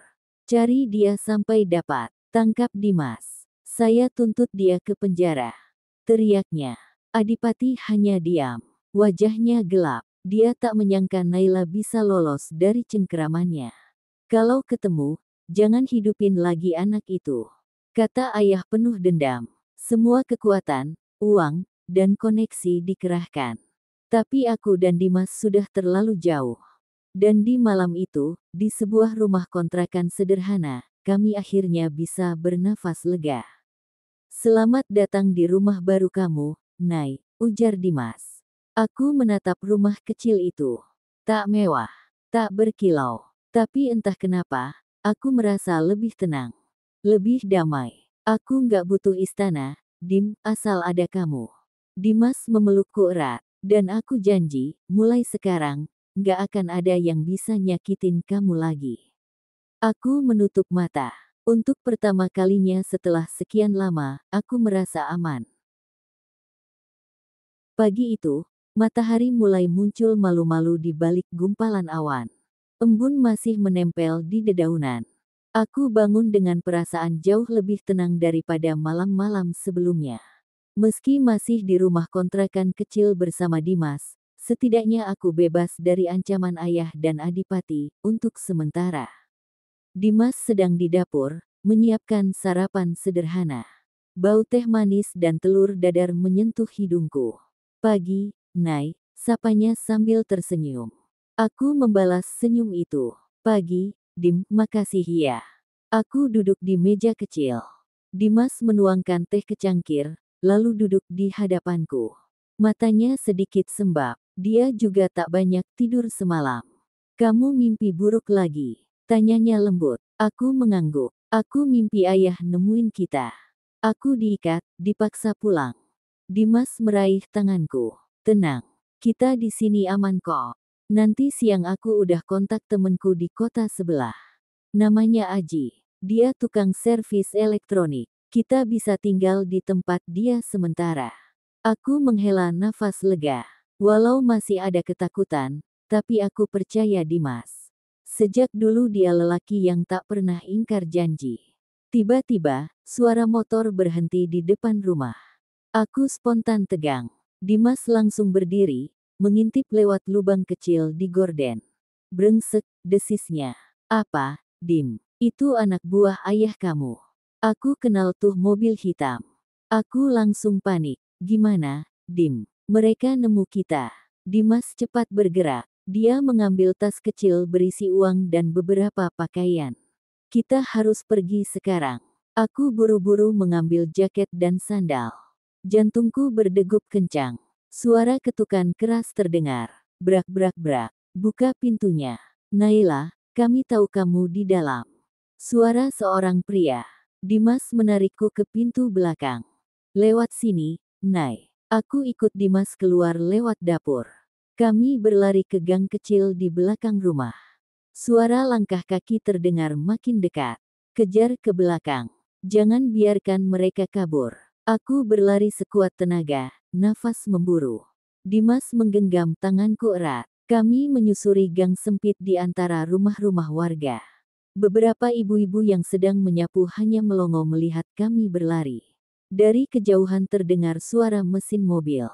Cari dia sampai dapat. Tangkap Dimas. Saya tuntut dia ke penjara. Teriaknya. Adipati hanya diam. Wajahnya gelap. Dia tak menyangka Naila bisa lolos dari cengkeramannya. Kalau ketemu, jangan hidupin lagi anak itu. Kata ayah penuh dendam. Semua kekuatan, uang, dan koneksi dikerahkan. Tapi aku dan Dimas sudah terlalu jauh. Dan di malam itu, di sebuah rumah kontrakan sederhana, kami akhirnya bisa bernafas lega. Selamat datang di rumah baru kamu, Nay, ujar Dimas. Aku menatap rumah kecil itu. Tak mewah, tak berkilau. Tapi entah kenapa, aku merasa lebih tenang. Lebih damai. Aku nggak butuh istana, Dim, asal ada kamu. Dimas memelukku erat. Dan aku janji, mulai sekarang, nggak akan ada yang bisa nyakitin kamu lagi. Aku menutup mata. Untuk pertama kalinya setelah sekian lama, aku merasa aman. Pagi itu, matahari mulai muncul malu-malu di balik gumpalan awan. Embun masih menempel di dedaunan. Aku bangun dengan perasaan jauh lebih tenang daripada malam-malam sebelumnya. Meski masih di rumah kontrakan kecil bersama Dimas, setidaknya aku bebas dari ancaman ayah dan Adipati untuk sementara. Dimas sedang di dapur, menyiapkan sarapan sederhana. Bau teh manis dan telur dadar menyentuh hidungku. Pagi, Nay, sapanya sambil tersenyum. Aku membalas senyum itu. Pagi, Dim, makasih ya. Aku duduk di meja kecil. Dimas menuangkan teh ke cangkir, lalu duduk di hadapanku. Matanya sedikit sembab. Dia juga tak banyak tidur semalam. Kamu mimpi buruk lagi? Tanyanya lembut. Aku mengangguk. Aku mimpi ayah nemuin kita. Aku diikat, dipaksa pulang. Dimas meraih tanganku. Tenang. Kita di sini aman kok. Nanti siang aku udah kontak temenku di kota sebelah. Namanya Aji. Dia tukang servis elektronik. Kita bisa tinggal di tempat dia sementara. Aku menghela nafas lega. Walau masih ada ketakutan, tapi aku percaya Dimas. Sejak dulu dia lelaki yang tak pernah ingkar janji. Tiba-tiba, suara motor berhenti di depan rumah. Aku spontan tegang. Dimas langsung berdiri, mengintip lewat lubang kecil di gorden. Brengsek, desisnya. Apa, Dim? Itu anak buah ayah kamu. Aku kenal tuh mobil hitam. Aku langsung panik. Gimana, Dim? Mereka nemu kita. Dimas cepat bergerak. Dia mengambil tas kecil berisi uang dan beberapa pakaian. Kita harus pergi sekarang. Aku buru-buru mengambil jaket dan sandal. Jantungku berdegup kencang. Suara ketukan keras terdengar. Brak brak brak. Buka pintunya. Naila, kami tahu kamu di dalam. Suara seorang pria. Dimas menarikku ke pintu belakang. Lewat sini, Nay. Aku ikut Dimas keluar lewat dapur. Kami berlari ke gang kecil di belakang rumah. Suara langkah kaki terdengar makin dekat. Kejar ke belakang. Jangan biarkan mereka kabur. Aku berlari sekuat tenaga, nafas memburu. Dimas menggenggam tanganku erat. Kami menyusuri gang sempit di antara rumah-rumah warga. Beberapa ibu-ibu yang sedang menyapu hanya melongo melihat kami berlari. Dari kejauhan terdengar suara mesin mobil.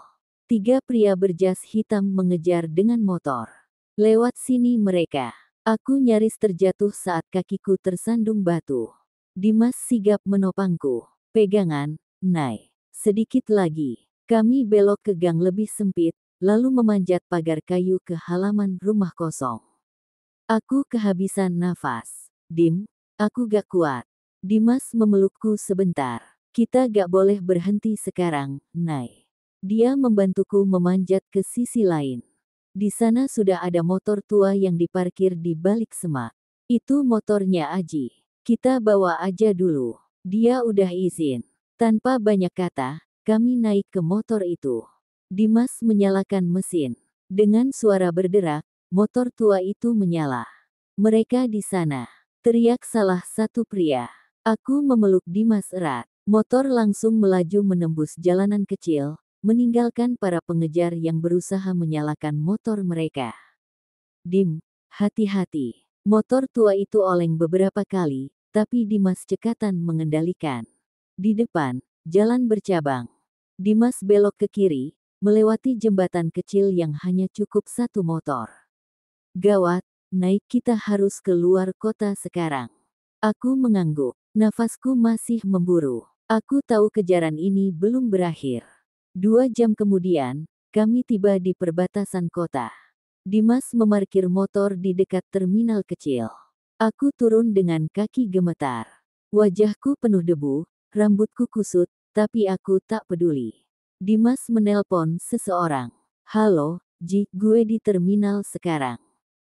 3 pria berjas hitam mengejar dengan motor. Lewat sini mereka. Aku nyaris terjatuh saat kakiku tersandung batu. Dimas sigap menopangku. Pegangan, Nay. Sedikit lagi. Kami belok ke gang lebih sempit, lalu memanjat pagar kayu ke halaman rumah kosong. Aku kehabisan nafas. Dim, aku gak kuat. Dimas memelukku sebentar. Kita gak boleh berhenti sekarang, Nay. Dia membantuku memanjat ke sisi lain. Di sana sudah ada motor tua yang diparkir di balik semak. Itu motornya Aji. Kita bawa aja dulu. Dia udah izin. Tanpa banyak kata, kami naik ke motor itu. Dimas menyalakan mesin. Dengan suara berderak, motor tua itu menyala. Mereka di sana. Teriak salah satu pria. Aku memeluk Dimas erat. Motor langsung melaju menembus jalanan kecil, meninggalkan para pengejar yang berusaha menyalakan motor mereka. Dim, hati-hati. Motor tua itu oleng beberapa kali, tapi Dimas cekatan mengendalikan. Di depan, jalan bercabang. Dimas belok ke kiri, melewati jembatan kecil yang hanya cukup satu motor. Gawat, naik kita harus keluar kota sekarang. Aku mengangguk. Nafasku masih memburu. Aku tahu kejaran ini belum berakhir. 2 jam kemudian, kami tiba di perbatasan kota. Dimas memarkir motor di dekat terminal kecil. Aku turun dengan kaki gemetar. Wajahku penuh debu, rambutku kusut, tapi aku tak peduli. Dimas menelpon seseorang. Halo, Ji, gue di terminal sekarang.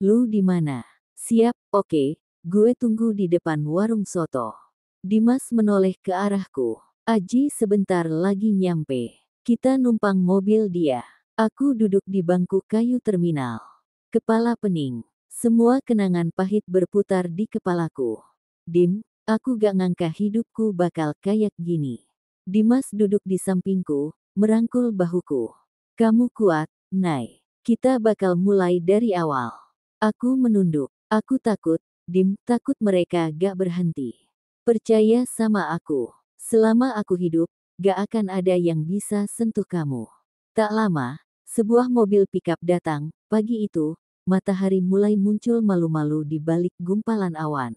Lu di mana? Siap, oke, gue tunggu di depan warung soto. Dimas menoleh ke arahku. Aji sebentar lagi nyampe. Kita numpang mobil dia. Aku duduk di bangku kayu terminal. Kepala pening. Semua kenangan pahit berputar di kepalaku. Dim, aku gak ngangka hidupku bakal kayak gini. Dimas duduk di sampingku, merangkul bahuku. Kamu kuat, Nay. Kita bakal mulai dari awal. Aku menunduk. Aku takut, Dim, takut mereka gak berhenti. Percaya sama aku. Selama aku hidup, gak akan ada yang bisa sentuh kamu. Tak lama, sebuah mobil pickup datang. Pagi itu, matahari mulai muncul malu-malu di balik gumpalan awan.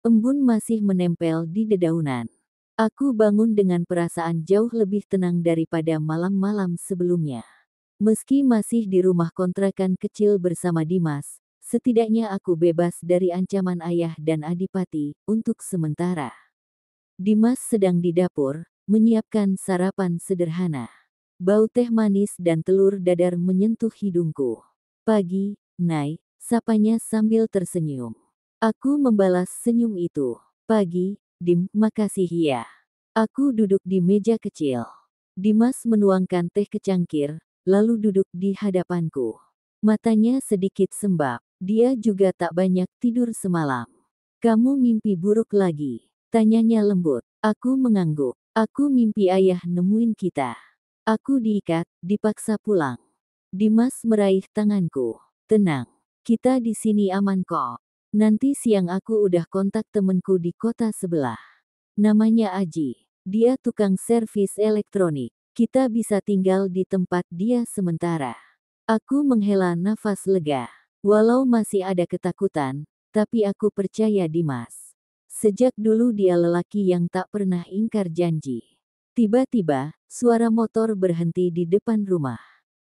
Embun masih menempel di dedaunan. Aku bangun dengan perasaan jauh lebih tenang daripada malam-malam sebelumnya. Meski masih di rumah kontrakan kecil bersama Dimas, setidaknya aku bebas dari ancaman ayah dan adipati untuk sementara. Dimas sedang di dapur, menyiapkan sarapan sederhana. Bau teh manis dan telur dadar menyentuh hidungku. Pagi, Nay, sapanya sambil tersenyum. Aku membalas senyum itu. Pagi, Dim, makasih ya. Aku duduk di meja kecil. Dimas menuangkan teh ke cangkir, lalu duduk di hadapanku. Matanya sedikit sembab. Dia juga tak banyak tidur semalam. Kamu mimpi buruk lagi? Tanyanya lembut. Aku mengangguk. Aku mimpi ayah nemuin kita. Aku diikat, dipaksa pulang. Dimas meraih tanganku. Tenang. Kita di sini aman kok. Nanti siang aku udah kontak temenku di kota sebelah. Namanya Aji. Dia tukang servis elektronik. Kita bisa tinggal di tempat dia sementara. Aku menghela nafas lega. Walau masih ada ketakutan, tapi aku percaya Dimas. Sejak dulu dia lelaki yang tak pernah ingkar janji. Tiba-tiba, suara motor berhenti di depan rumah.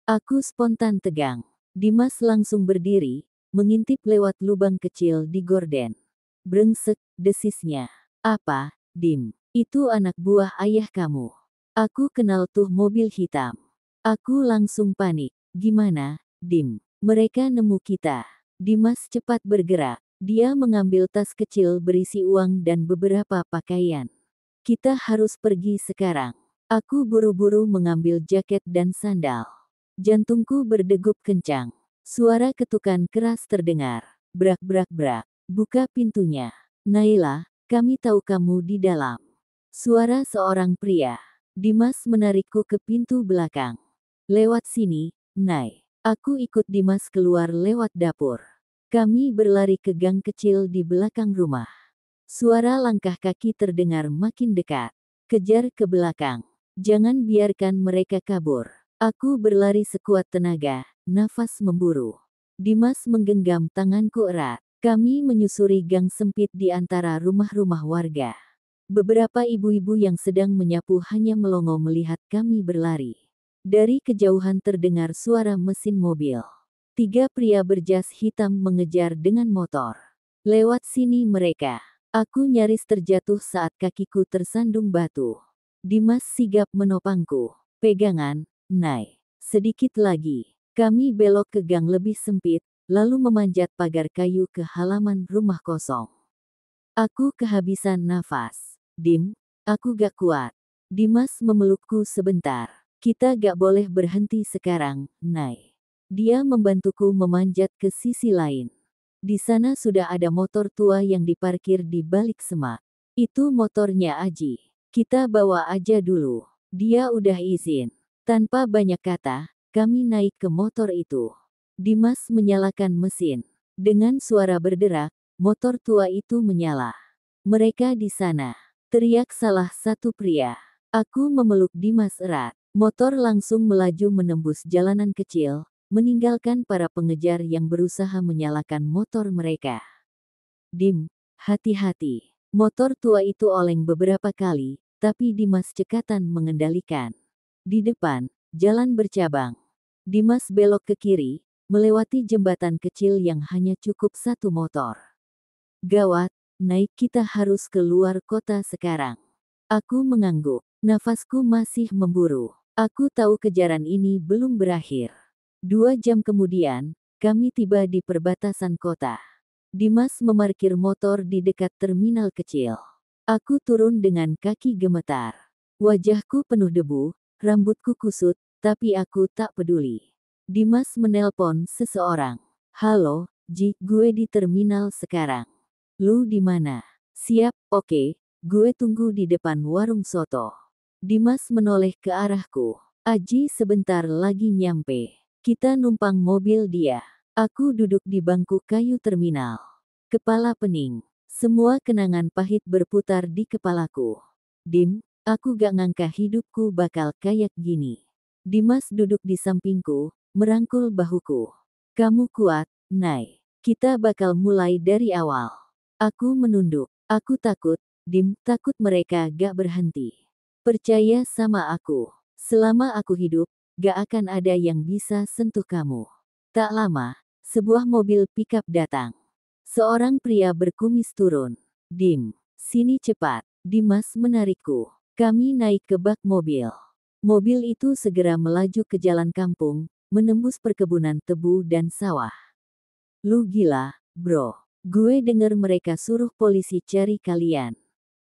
Aku spontan tegang. Dimas langsung berdiri, mengintip lewat lubang kecil di gorden. Brengsek, desisnya. Apa, Dim? Itu anak buah ayah kamu. Aku kenal tuh mobil hitam. Aku langsung panik. Gimana, Dim? Mereka nemu kita. Dimas cepat bergerak. Dia mengambil tas kecil berisi uang dan beberapa pakaian. Kita harus pergi sekarang. Aku buru-buru mengambil jaket dan sandal. Jantungku berdegup kencang. Suara ketukan keras terdengar. Brak brak brak. Buka pintunya. Naila, kami tahu kamu di dalam. Suara seorang pria. Dimas menarikku ke pintu belakang. Lewat sini, Nay. Aku ikut Dimas keluar lewat dapur. Kami berlari ke gang kecil di belakang rumah. Suara langkah kaki terdengar makin dekat. Kejar ke belakang. Jangan biarkan mereka kabur. Aku berlari sekuat tenaga, nafas memburu. Dimas menggenggam tanganku erat. Kami menyusuri gang sempit di antara rumah-rumah warga. Beberapa ibu-ibu yang sedang menyapu hanya melongo melihat kami berlari. Dari kejauhan terdengar suara mesin mobil. 3 pria berjas hitam mengejar dengan motor. Lewat sini mereka. Aku nyaris terjatuh saat kakiku tersandung batu. Dimas sigap menopangku. Pegangan, Nay. Sedikit lagi. Kami belok ke gang lebih sempit, lalu memanjat pagar kayu ke halaman rumah kosong. Aku kehabisan nafas. Dim, aku gak kuat. Dimas memelukku sebentar. Kita gak boleh berhenti sekarang, Nay. Dia membantuku memanjat ke sisi lain. Di sana sudah ada motor tua yang diparkir di balik semak. Itu motornya Aji. Kita bawa aja dulu. Dia udah izin. Tanpa banyak kata, kami naik ke motor itu. Dimas menyalakan mesin. Dengan suara berderak, motor tua itu menyala. Mereka di sana. Teriak salah satu pria. Aku memeluk Dimas erat. Motor langsung melaju menembus jalanan kecil, meninggalkan para pengejar yang berusaha menyalakan motor mereka. Dim, hati-hati. Motor tua itu oleng beberapa kali, tapi Dimas cekatan mengendalikan. Di depan, jalan bercabang. Dimas belok ke kiri, melewati jembatan kecil yang hanya cukup satu motor. Gawat, naik kita harus keluar kota sekarang. Aku mengangguk, nafasku masih memburu. Aku tahu kejaran ini belum berakhir. 2 jam kemudian, kami tiba di perbatasan kota. Dimas memarkir motor di dekat terminal kecil. Aku turun dengan kaki gemetar. Wajahku penuh debu, rambutku kusut, tapi aku tak peduli. Dimas menelpon seseorang. Halo, Ji, gue di terminal sekarang. Lu di mana? Siap, oke, gue tunggu di depan warung soto. Dimas menoleh ke arahku. Aji sebentar lagi nyampe. Kita numpang mobil dia. Aku duduk di bangku kayu terminal. Kepala pening. Semua kenangan pahit berputar di kepalaku. Dim, aku gak ngangka hidupku bakal kayak gini. Dimas duduk di sampingku, merangkul bahuku. Kamu kuat, Nay. Kita bakal mulai dari awal. Aku menunduk. Aku takut, Dim, takut mereka gak berhenti. Percaya sama aku. Selama aku hidup, gak akan ada yang bisa sentuh kamu. Tak lama, sebuah mobil pickup datang. Seorang pria berkumis turun. Dim, sini cepat. Dimas menarikku. Kami naik ke bak mobil. Mobil itu segera melaju ke jalan kampung, menembus perkebunan tebu dan sawah. Lu gila, bro. Gue denger mereka suruh polisi cari kalian,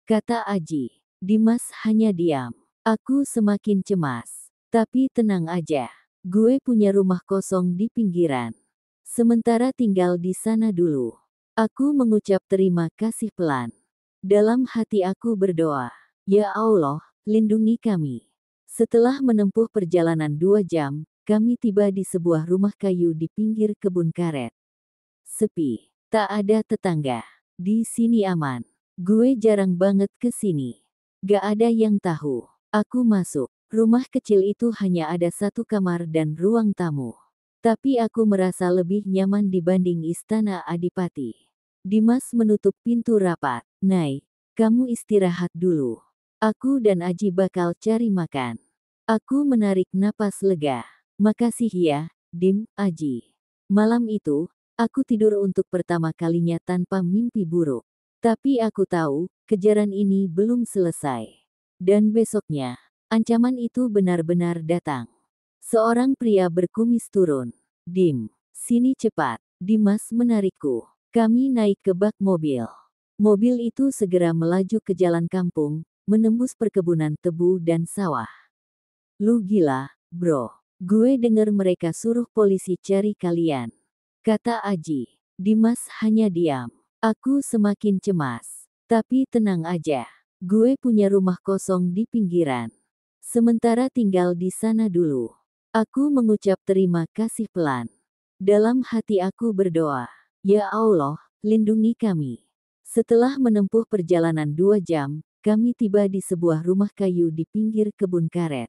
kata Aji. Dimas hanya diam. Aku semakin cemas. Tapi tenang aja. Gue punya rumah kosong di pinggiran. Sementara tinggal di sana dulu. Aku mengucap terima kasih pelan. Dalam hati aku berdoa, ya Allah, lindungi kami. Setelah menempuh perjalanan 2 jam, kami tiba di sebuah rumah kayu di pinggir kebun karet. Sepi, tak ada tetangga. Di sini aman. Gue jarang banget ke sini. Gak ada yang tahu. Aku masuk. Rumah kecil itu hanya ada 1 kamar dan ruang tamu. Tapi aku merasa lebih nyaman dibanding istana Adipati. Dimas menutup pintu rapat. Nay, kamu istirahat dulu. Aku dan Aji bakal cari makan. Aku menarik napas lega. Makasih ya, Dim, Aji. Malam itu, aku tidur untuk pertama kalinya tanpa mimpi buruk. Tapi aku tahu, kejaran ini belum selesai. Dan besoknya, ancaman itu benar-benar datang. Seorang pria berkumis turun. Dim, sini cepat. Dimas menarikku. Kami naik ke bak mobil. Mobil itu segera melaju ke jalan kampung, menembus perkebunan tebu dan sawah. Lu gila, bro. Gue denger mereka suruh polisi cari kalian, kata Aji. Dimas hanya diam. Aku semakin cemas. Tapi tenang aja. Gue punya rumah kosong di pinggiran. Sementara tinggal di sana dulu. Aku mengucap terima kasih pelan. Dalam hati aku berdoa, ya Allah, lindungi kami. Setelah menempuh perjalanan 2 jam, kami tiba di sebuah rumah kayu di pinggir kebun karet.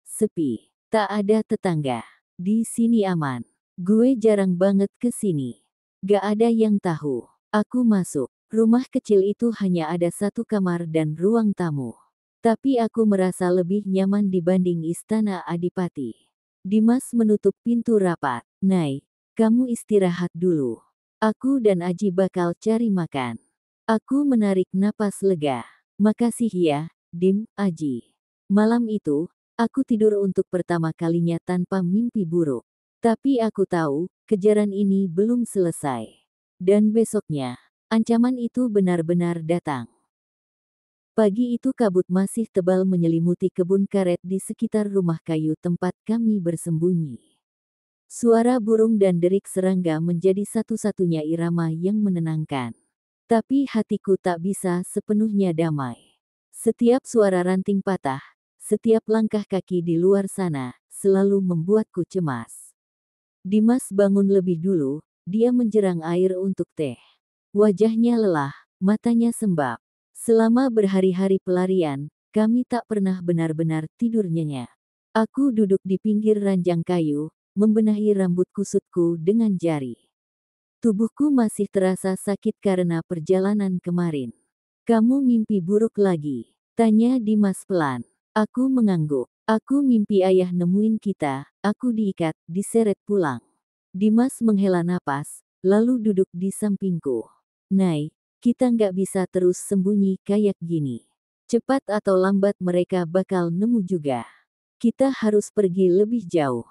Sepi. Tak ada tetangga. Di sini aman. Gue jarang banget ke sini. Gak ada yang tahu. Aku masuk. Rumah kecil itu hanya ada 1 kamar dan ruang tamu. Tapi aku merasa lebih nyaman dibanding istana Adipati. Dimas menutup pintu rapat. Nay, kamu istirahat dulu. Aku dan Aji bakal cari makan. Aku menarik napas lega. Makasih ya, Dim, Aji. Malam itu, aku tidur untuk pertama kalinya tanpa mimpi buruk. Tapi aku tahu, kejaran ini belum selesai. Dan besoknya, ancaman itu benar-benar datang. Pagi itu kabut masih tebal menyelimuti kebun karet di sekitar rumah kayu tempat kami bersembunyi. Suara burung dan derik serangga menjadi satu-satunya irama yang menenangkan. Tapi hatiku tak bisa sepenuhnya damai. Setiap suara ranting patah, setiap langkah kaki di luar sana, selalu membuatku cemas. Dimas bangun lebih dulu, dia menjerang air untuk teh. Wajahnya lelah, matanya sembab. Selama berhari-hari pelarian, kami tak pernah benar-benar tidur nyenyak. Aku duduk di pinggir ranjang kayu, membenahi rambut kusutku dengan jari. Tubuhku masih terasa sakit karena perjalanan kemarin. Kamu mimpi buruk lagi? Tanya Dimas pelan. Aku mengangguk. Aku mimpi ayah nemuin kita, aku diikat, diseret pulang. Dimas menghela napas, lalu duduk di sampingku. Nay, kita nggak bisa terus sembunyi kayak gini. Cepat atau lambat mereka bakal nemu juga. Kita harus pergi lebih jauh.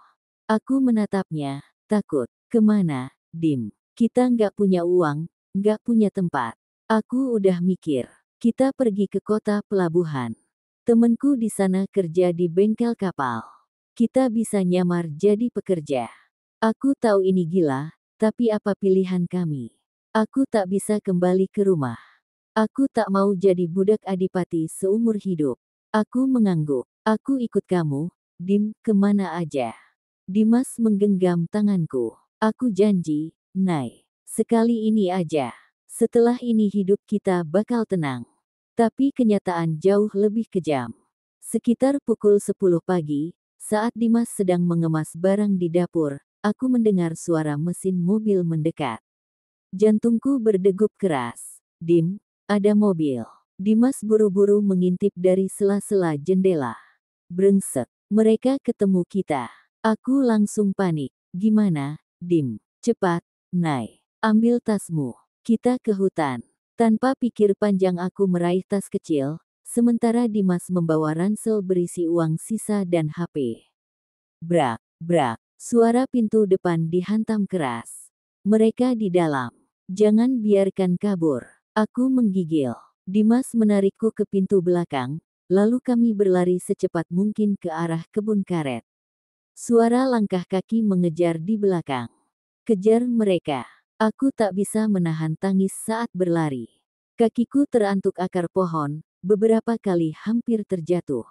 Aku menatapnya, takut. Kemana, Dim? Kita nggak punya uang, nggak punya tempat. Aku udah mikir. Kita pergi ke kota pelabuhan. Temenku di sana kerja di bengkel kapal. Kita bisa nyamar jadi pekerja. Aku tahu ini gila, tapi apa pilihan kami? Aku tak bisa kembali ke rumah. Aku tak mau jadi budak Adipati seumur hidup. Aku mengangguk. Aku ikut kamu, Dim, kemana aja. Dimas menggenggam tanganku. Aku janji, Nay. Sekali ini aja. Setelah ini hidup kita bakal tenang. Tapi kenyataan jauh lebih kejam. Sekitar pukul 10 pagi, saat Dimas sedang mengemas barang di dapur, aku mendengar suara mesin mobil mendekat. Jantungku berdegup keras. Dim, ada mobil. Dimas buru-buru mengintip dari sela-sela jendela. Brengsek, mereka ketemu kita. Aku langsung panik. Gimana, Dim? Cepat, naik. Ambil tasmu. Kita ke hutan. Tanpa pikir panjang aku meraih tas kecil, sementara Dimas membawa ransel berisi uang sisa dan HP. Brak, brak. Suara pintu depan dihantam keras. Mereka di dalam. Jangan biarkan kabur. Aku menggigil. Dimas menarikku ke pintu belakang, lalu kami berlari secepat mungkin ke arah kebun karet. Suara langkah kaki mengejar di belakang. Kejar mereka. Aku tak bisa menahan tangis saat berlari. Kakiku terantuk akar pohon, beberapa kali hampir terjatuh.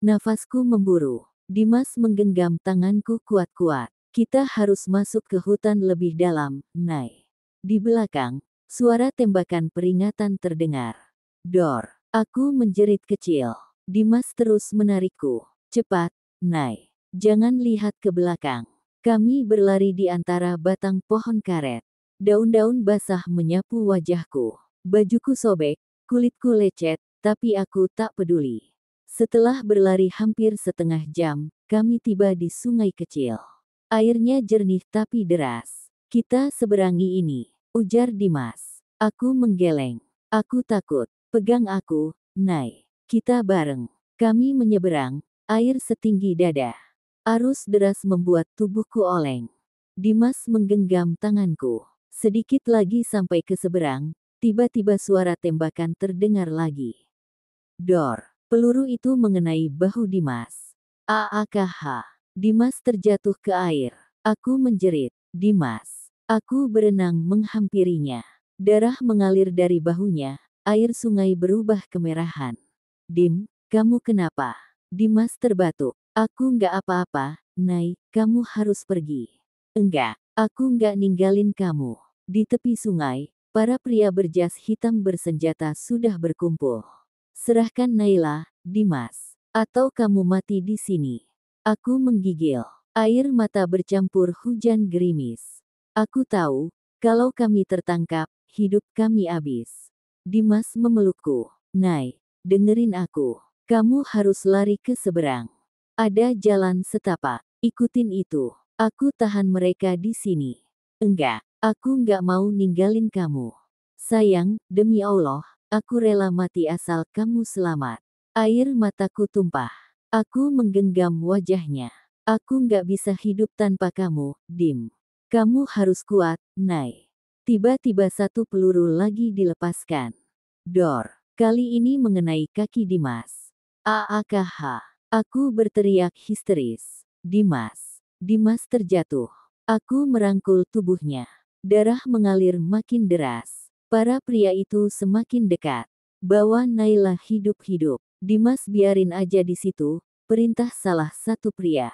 Nafasku memburu. Dimas menggenggam tanganku kuat-kuat. Kita harus masuk ke hutan lebih dalam, Nay. Di belakang, suara tembakan peringatan terdengar. Dor. Aku menjerit kecil. Dimas terus menarikku. Cepat, Nay. Jangan lihat ke belakang. Kami berlari di antara batang pohon karet. Daun-daun basah menyapu wajahku. Bajuku sobek, kulitku lecet, tapi aku tak peduli. Setelah berlari hampir setengah jam, kami tiba di sungai kecil. Airnya jernih tapi deras. Kita seberangi ini, ujar Dimas. Aku menggeleng. Aku takut. Pegang aku, Nay. Kita bareng. Kami menyeberang, air setinggi dada. Arus deras membuat tubuhku oleng. Dimas menggenggam tanganku. Sedikit lagi sampai ke seberang, tiba-tiba suara tembakan terdengar lagi. Dor. Peluru itu mengenai bahu Dimas. AAKH. Dimas terjatuh ke air. Aku menjerit. Dimas. Aku berenang menghampirinya. Darah mengalir dari bahunya, air sungai berubah kemerahan. Dim, kamu kenapa? Dimas terbatuk. Aku nggak apa-apa, Nay, kamu harus pergi. Enggak, aku nggak ninggalin kamu. Di tepi sungai, para pria berjas hitam bersenjata sudah berkumpul. Serahkan Naila, Dimas. Atau kamu mati di sini. Aku menggigil. Air mata bercampur hujan gerimis. Aku tahu, kalau kami tertangkap, hidup kami habis. Dimas memelukku. Nay, dengerin aku. Kamu harus lari ke seberang. Ada jalan setapak. Ikutin itu. Aku tahan mereka di sini. Enggak, aku nggak mau ninggalin kamu. Sayang, demi Allah, aku rela mati asal kamu selamat. Air mataku tumpah. Aku menggenggam wajahnya. Aku nggak bisa hidup tanpa kamu, Dim. Kamu harus kuat, Nay. Tiba-tiba satu peluru lagi dilepaskan. Dor. Kali ini mengenai kaki Dimas. AAKH. Aku berteriak histeris. Dimas. Dimas terjatuh. Aku merangkul tubuhnya. Darah mengalir makin deras. Para pria itu semakin dekat. Bawa Naila hidup-hidup. Dimas biarin aja di situ, perintah salah satu pria.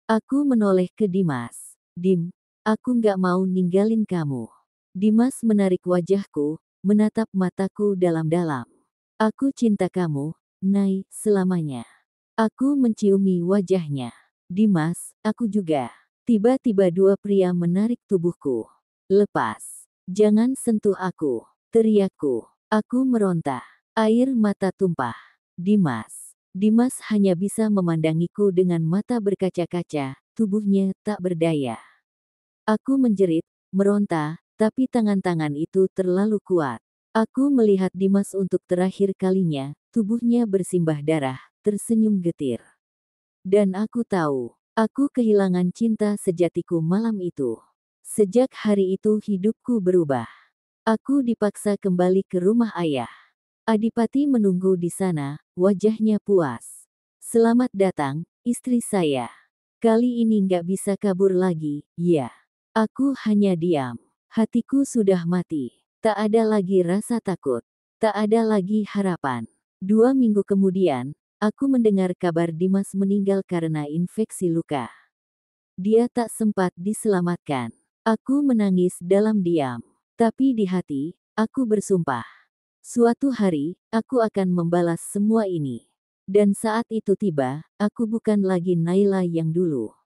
Aku menoleh ke Dimas. Dim, aku nggak mau ninggalin kamu. Dimas menarik wajahku, menatap mataku dalam-dalam. Aku cinta kamu, Nay, selamanya. Aku menciumi wajahnya. Dimas, aku juga. Tiba-tiba dua pria menarik tubuhku. Lepas. Jangan sentuh aku. Teriakku. Aku meronta. Air mata tumpah. Dimas. Dimas hanya bisa memandangiku dengan mata berkaca-kaca, tubuhnya tak berdaya. Aku menjerit, meronta, tapi tangan-tangan itu terlalu kuat. Aku melihat Dimas untuk terakhir kalinya, tubuhnya bersimbah darah, tersenyum getir. Dan aku tahu, aku kehilangan cinta sejatiku malam itu. Sejak hari itu hidupku berubah. Aku dipaksa kembali ke rumah ayah. Adipati menunggu di sana, wajahnya puas. Selamat datang, istri saya. Kali ini nggak bisa kabur lagi, ya. Aku hanya diam. Hatiku sudah mati. Tak ada lagi rasa takut. Tak ada lagi harapan. 2 minggu kemudian, aku mendengar kabar Dimas meninggal karena infeksi luka. Dia tak sempat diselamatkan. Aku menangis dalam diam. Tapi di hati, Aku bersumpah. Suatu hari, aku akan membalas semua ini. Dan saat itu tiba, aku bukan lagi Naila yang dulu.